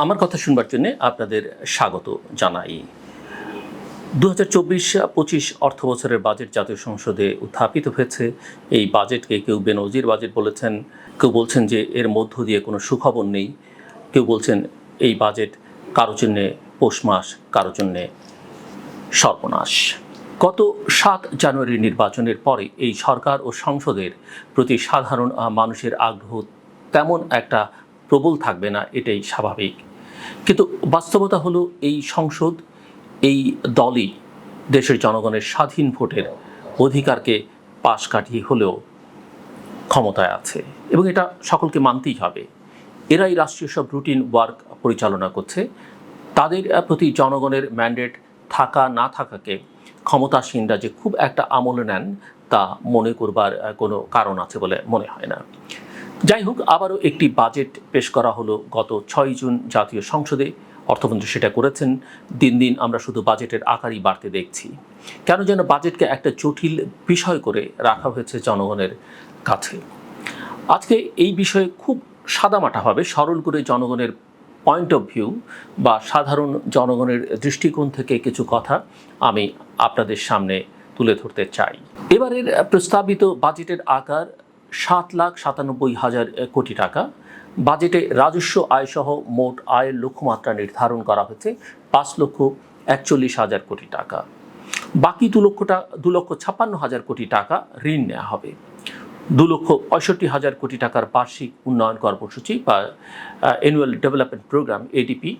আমার কথা শুনবার জন্য আপনাদের স্বাগত জানাই। ২০২৪-২৫ অর্থবছরের বাজেট জাতীয় সংসদে উত্থাপিত হয়েছে। এই বাজেটকে কেউ বেনজির বাজেট বলেছেন, কেউ বলছেন যে এর মধ্য দিয়ে কোনো সুখবর নেই, কেউ বলছেন এই বাজেট কারো জন্যে পৌষ মাস, কারো জন্যে সর্বনাশ। গত ৭ জানুয়ারির নির্বাচনের পরে এই সরকার ও সংসদের প্রতি সাধারণ মানুষের আগ্রহ তেমন একটা প্রবল থাকবে না, এটাই স্বাভাবিক। কিন্তু বাস্তবতা হলো এই সংসদ, এই দলই দেশের জনগণের স্বাধীন ভোটের অধিকারকে পাশ কাটিয়ে হলেও ক্ষমতায় আছে এবং এটা সকলকে মানতেই হবে। এরাই রাষ্ট্রীয় সব রুটিন ওয়ার্ক পরিচালনা করছে। তাদের প্রতি জনগণের ম্যান্ডেট থাকা না থাকাকে ক্ষমতাসীনরা যে খুব একটা আমলে নেন তা মনে করবার কোনো কারণ আছে বলে মনে হয় না। যাই হোক, আবারও একটি বাজেট পেশ করা হলো গত ৬ জুন জাতীয় সংসদে। অর্থমন্ত্রী সেটা করেছেন। দিন দিন আমরা শুধু বাজেটের আকারই বাড়তে দেখছি। কেন যেন বাজেটকে একটা জটিল বিষয় করে রাখা হয়েছে জনগণের কাছে। আজকে এই বিষয়ে খুব সাদামাটাভাবে সরল করে জনগণের পয়েন্ট অফ ভিউ বা সাধারণ জনগণের দৃষ্টিকোণ থেকে কিছু কথা আমি আপনাদের সামনে তুলে ধরতে চাই। এবারের প্রস্তাবিত বাজেটের আকার ৭,৯৭,০০০ কোটি টাকা। বাজেটে রাজস্ব আয়সহ মোট আয়ের লক্ষ্যমাত্রা নির্ধারণ করা হয়েছে ৫,৪১,০০০ কোটি টাকা। বাকি ২,৫৬,০০০ কোটি টাকা ঋণ নেওয়া হবে। ২,৬৫,০০০ কোটি টাকার বার্ষিক উন্নয়ন কর্মসূচি বা অ্যানুয়াল ডেভেলপমেন্ট প্রোগ্রাম এডিপি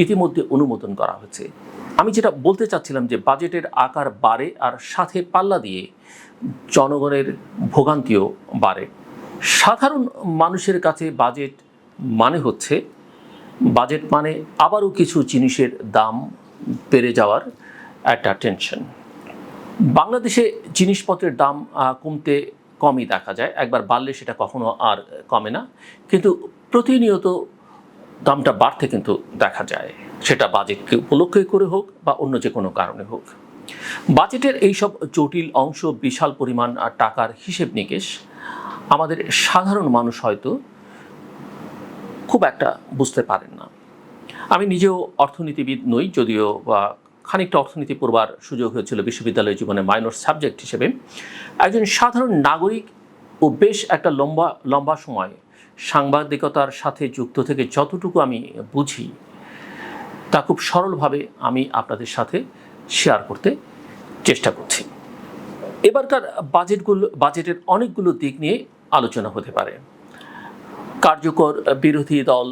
ইতিমধ্যে অনুমোদন করা হয়েছে। আমি যেটা বলতে চাচ্ছিলাম যে বাজেটের আকার বাড়ে আর সাথে পাল্লা দিয়ে জনগণের ভোগান্তিও বাড়ে। সাধারণ মানুষের কাছে বাজেট মানে হচ্ছে বাজেট মানে আবারও কিছু জিনিসের দাম বেড়ে যাওয়ার একটা টেনশন। বাংলাদেশে জিনিসপত্রের দাম কমই দেখা যায়, একবার বাড়লে সেটা কখনো আর কমে না, কিন্তু প্রতিনিয়ত দামটা বাড়তে কিন্তু দেখা যায়, সেটা বাজেটকে উপলক্ষে করে হোক বা অন্য যে কোনো কারণে হোক। বাজেটের এইসব জটিল অংশ, বিশাল পরিমাণ টাকার হিসেব নিকেশ আমাদের সাধারণ মানুষ হয়তো খুব একটা বুঝতে পারেন না। আমি নিজেও অর্থনীতিবিদ নই, যদিও বা খানিকটা অর্থনীতি পড়বার সুযোগ হয়েছিল বিশ্ববিদ্যালয় জীবনে মাইনর সাবজেক্ট হিসেবে। একজন সাধারণ নাগরিক ও বেশ একটা লম্বা সময় সাংবাদিকতার সাথে যুক্ত থেকে যতটুকু আমি বুঝি তা খুব সরলভাবে আমি আপনাদের সাথে শেয়ার করতে চেষ্টা করছি। এবারকার বাজেটের অনেকগুলো দিক নিয়ে আলোচনা হতে পারে। কার্যকর বিরোধী দল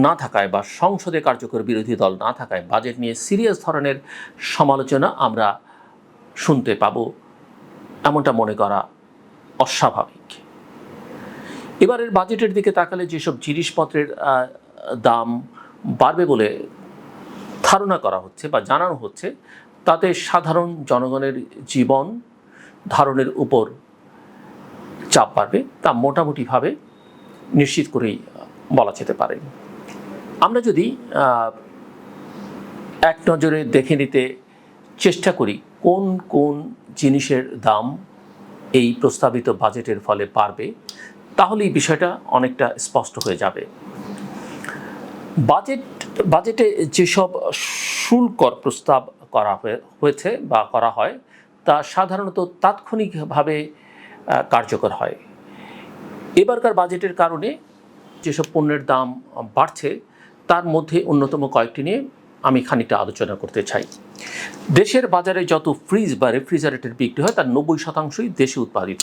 না থাকায় বা সংসদে কার্যকর বিরোধী দল না থাকায় বাজেট নিয়ে সিরিয়াস ধরনের সমালোচনা আমরা শুনতে পাবো, এমনটা মনে করা অস্বাভাবিক। এবারের বাজেটের দিকে তাকালে যেসব জিনিসপত্রের দাম বাড়বে বলে ধারণা করা হচ্ছে বা জানানো হচ্ছে, তাতে সাধারণ জনগণের জীবন ধারণের উপর চাপ বাড়বে, তা মোটামুটিভাবে নিশ্চিত করেই বলা যেতে পারে। আমরা যদি এক নজরে দেখে নিতে চেষ্টা করি কোন কোন জিনিসের দাম এই প্রস্তাবিত বাজেটের ফলে বাড়বে, তাহলে এই বিষয়টা অনেকটা স্পষ্ট হয়ে যাবে। বাজেটে যেসব শুল্কর প্রস্তাব করা হয়েছে বা করা হয় তা সাধারণত তাৎক্ষণিকভাবে কার্যকর হয়। এবারকার বাজেটের কারণে যেসব পণ্যের দাম বাড়ছে তার মধ্যে অন্যতম কয়েকটি নিয়ে আমি খানিকটা আলোচনা করতে চাই। দেশের বাজারে যত ফ্রিজ বা রেফ্রিজারেটর বিক্রি হয় তার ৯০%ই দেশে উৎপাদিত।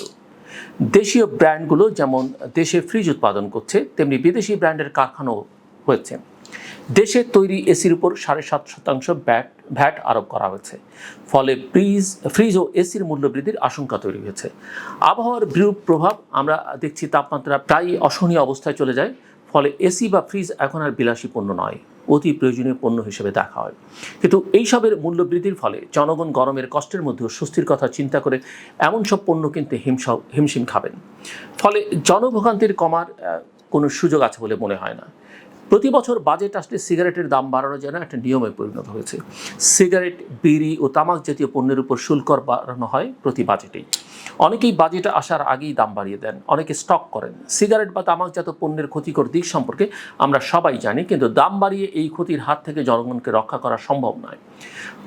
দেশীয় ব্র্যান্ডগুলো যেমন দেশে ফ্রিজ উৎপাদন করছে, তেমনি বিদেশি ব্র্যান্ডের কারখানাও হয়েছে। দেশে তৈরি এসির উপর ৭.৫% ভ্যাট আরোপ করা হয়েছে। ফলে ফ্রিজ ও এসির মূল্যবৃদ্ধির আশঙ্কা তৈরি হয়েছে। আবহাওয়ার বিরূপ প্রভাব আমরা দেখছি, তাপমাত্রা প্রায় অসহনীয় অবস্থায় চলে যায়। ফলে এসি বা ফ্রিজ এখন আর বিলাসী পণ্য নয়, অতি প্রয়োজনীয় পণ্য হিসেবে দেখা হয়। কিন্তু এইসবের মূল্যবৃদ্ধির ফলে জনগণ গরমের কষ্টের মধ্যেও স্বস্তির কথা চিন্তা করে এমন সব পণ্য কিনতে হিমশিম খাবেন। ফলে জনভোগান্তির কমার কোনো সুযোগ আছে বলে মনে হয় না। প্রতি বছর বাজেট আসলে সিগারেটের দাম বাড়ানো যেন একটা নিয়মে পরিণত হয়েছে। সিগারেট, বিড়ি ও তামাক জাতীয় পণ্যের উপর শুল্ক বাড়ানো হয় প্রতি বাজেটেই। অনেকেই বাজেট আসার আগেই দাম বাড়িয়ে দেন, অনেকে স্টক করেন। সিগারেট বা তামাকজাত পণ্যের ক্ষতিকর দিক সম্পর্কে আমরা সবাই জানি, কিন্তু দাম বাড়িয়ে এই ক্ষতির হাত থেকে জনগণকে রক্ষা করা সম্ভব নয়।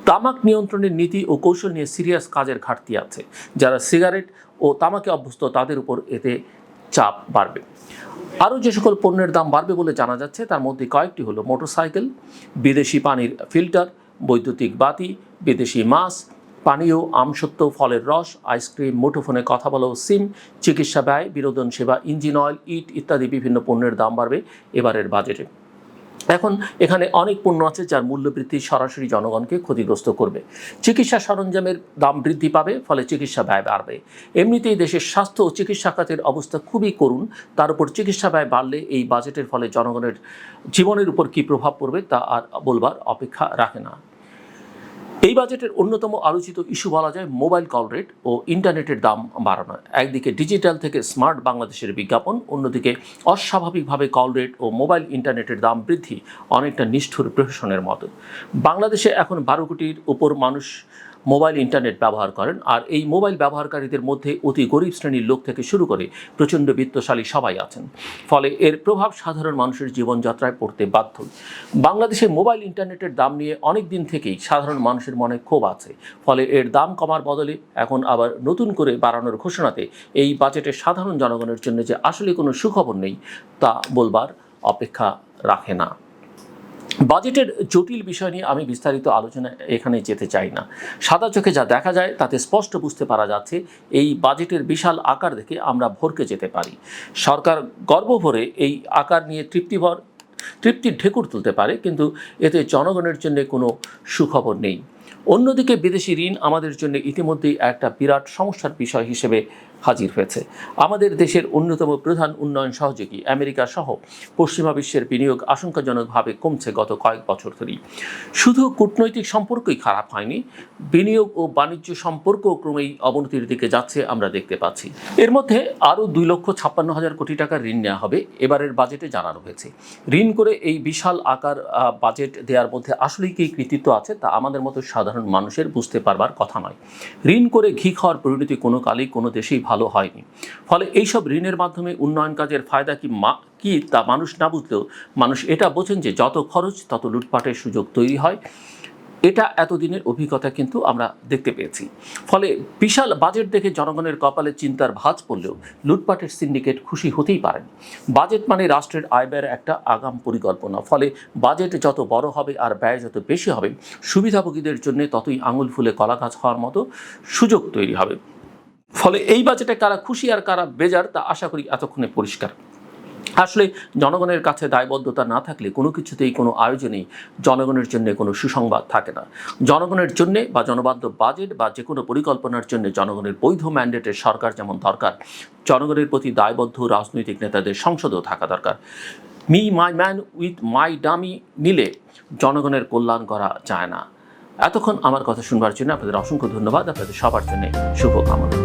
তামাক নিয়ন্ত্রণের নীতি ও কৌশল নিয়ে সিরিয়াস কাজের ঘাটতি আছে। যারা সিগারেট ও তামাকে অভ্যস্ত তাদের উপর এতে চাপ বাড়বে। আরও যে সকল পণ্যের দাম বাড়বে বলে জানা যাচ্ছে তার মধ্যে কয়েকটি হলো মোটরসাইকেল, বিদেশি পানির ফিল্টার, বৈদ্যুতিক বাতি, বিদেশি মাছ, পানীয়, আমসত্ত্ব, ফলের রস, আইসক্রিম, মুঠোফোনে কথা বলা ও সিম, চিকিৎসা ব্যয়, বিনোদন সেবা, ইঞ্জিন অয়েল, ইট ইত্যাদি বিভিন্ন পণ্যের দাম বাড়বে এবারের বাজেটে। এখন এখানে অনেক পণ্য আছে যার মূল্যবৃদ্ধি সরাসরি জনগণকে ক্ষতিগ্রস্ত করবে। চিকিৎসা সরঞ্জামের দাম বৃদ্ধি পাবে, ফলে চিকিৎসা ব্যয় বাড়বে। এমনিতেই দেশের স্বাস্থ্য ও চিকিৎসা খাতের অবস্থা খুবই করুণ, তার উপর চিকিৎসা ব্যয় বাড়লে এই বাজেটের ফলে জনগণের জীবনের উপর কী প্রভাব পড়বে তা আর বলবার অপেক্ষা রাখে না। এই বাজেটের অন্যতম আলোচিত ইস্যু বলা যায় মোবাইল কল রেট ও ইন্টারনেটের দাম বাড়ানো। একদিকে ডিজিটাল থেকে স্মার্ট বাংলাদেশের বিজ্ঞাপন, অন্যদিকে অস্বাভাবিকভাবে কল রেট ও মোবাইল ইন্টারনেটের দাম বৃদ্ধি অনেকটা নিষ্ঠুর প্রশাসনের মতো। বাংলাদেশে এখন 12 কোটির উপর মানুষ মোবাইল ইন্টারনেট ব্যবহার করেন, আর এই মোবাইল ব্যবহারকারীদের মধ্যে অতি গরিব শ্রেণীর লোক থেকে শুরু করে প্রচণ্ড বিত্তশালী সবাই আছেন। ফলে এর প্রভাব সাধারণ মানুষের জীবনযাত্রায় পড়তে বাধ্য। বাংলাদেশে মোবাইল ইন্টারনেটের দাম নিয়ে অনেক দিন থেকেই সাধারণ মানুষের মনে ক্ষোভ আছে। ফলে এর দাম কমার বদলে এখন আবার নতুন করে বাড়ানোর ঘোষণাতে এই বাজেটে সাধারণ জনগণের জন্য যে আসলে কোনো সুখবর নেই তা বলবার অপেক্ষা রাখে না। বাজেটের জটিল বিষয় নিয়ে আমি বিস্তারিত আলোচনা এখানে যেতে চাই না। সাদা চোখে যা দেখা যায় তাতে স্পষ্ট বুঝতে পারা যাচ্ছে এই বাজেটের বিশাল আকার দেখে আমরা ভরকে যেতে পারি। সরকার গর্ব ভরে এই আকার নিয়ে তৃপ্তির ঢেকুর তুলতে পারে, কিন্তু এতে জনগণের জন্য কোনো সুখবর নেই। অন্যদিকে বিদেশি ঋণ আমাদের জন্য ইতিমধ্যেই একটা বিরাট সমস্যার বিষয় হিসেবে হাজির হয়েছে। আমাদের দেশের অন্যতম প্রধান উন্নয়ন সহযোগী আমেরিকা সহ পশ্চিমা বিশ্বের বিনিয়োগ আশঙ্কাজনকভাবে কমছে গত কয়েক বছর ধরেই। শুধু কূটনৈতিক সম্পর্কই খারাপ হয়নি, বিনিয়োগ ও বাণিজ্য সম্পর্ক ক্রমেই অবনতির দিকে যাচ্ছে আমরা দেখতে পাচ্ছি। এর মধ্যে আরও 2,56,000 কোটি টাকার ঋণ নেওয়া হবে এবারের বাজেটে জানানো হয়েছে। ঋণ করে এই বিশাল আকার বাজেট দেওয়ার মধ্যে আসলেই কি কৃতিত্ব আছে তা আমাদের মতো সাধারণ মানুষের বুঝতে পারবার কথা নয়। ঋণ করে ঘি খাওয়ার পরিণতি কোনো কালেই কোনো দেশেই ভালো হয়নি। ফলে এইসব ঋণের মাধ্যমে উন্নয়ন কাজের ফায়দা কি তা মানুষ না বুঝলেও মানুষ এটা বোঝেন যে যত খরচ তত লুটপাটের সুযোগ তৈরি হয়। এটা এতদিনের অভিজ্ঞতা কিন্তু আমরা দেখতে পেয়েছি। ফলে বিশাল বাজেট দেখে জনগণের কপালে চিন্তার ভাঁজ পড়লেও লুটপাটের সিন্ডিকেট খুশি হতেই পারেন। বাজেট মানে রাষ্ট্রের আয় ব্যয়ের একটা আগাম পরিকল্পনা। ফলে বাজেট যত বড় হবে আর ব্যয় যত বেশি হবে, সুবিধাভোগীদের জন্য ততই আঙুল ফুলে কলা গাছ হওয়ার মতো সুযোগ তৈরি হবে। ফলে এই বাজেটে কারা খুশি আর কারা বেজার তা আশা করি এতক্ষণে পরিষ্কার। আসলে জনগণের কাছে দায়বদ্ধতা না থাকলে কোনো কিছুতেই, কোনো আয়োজনেই জনগণের জন্য কোনো সুসংবাদ থাকে না। জনগণের জন্যে বা জনবান্ধব বাজেট বা যে কোনো পরিকল্পনার জন্য জনগণের বৈধ ম্যান্ডেটের সরকার যেমন দরকার, জনগণের প্রতি দায়বদ্ধ রাজনৈতিক নেতাদের সংসদেও থাকা দরকার। Me my man with my dummy নিলে জনগণের কল্যাণ করা যায় না। এতক্ষণ আমার কথা শুনবার জন্য আপনাদের অসংখ্য ধন্যবাদ। আপনাদের সবার জন্য শুভকামনা।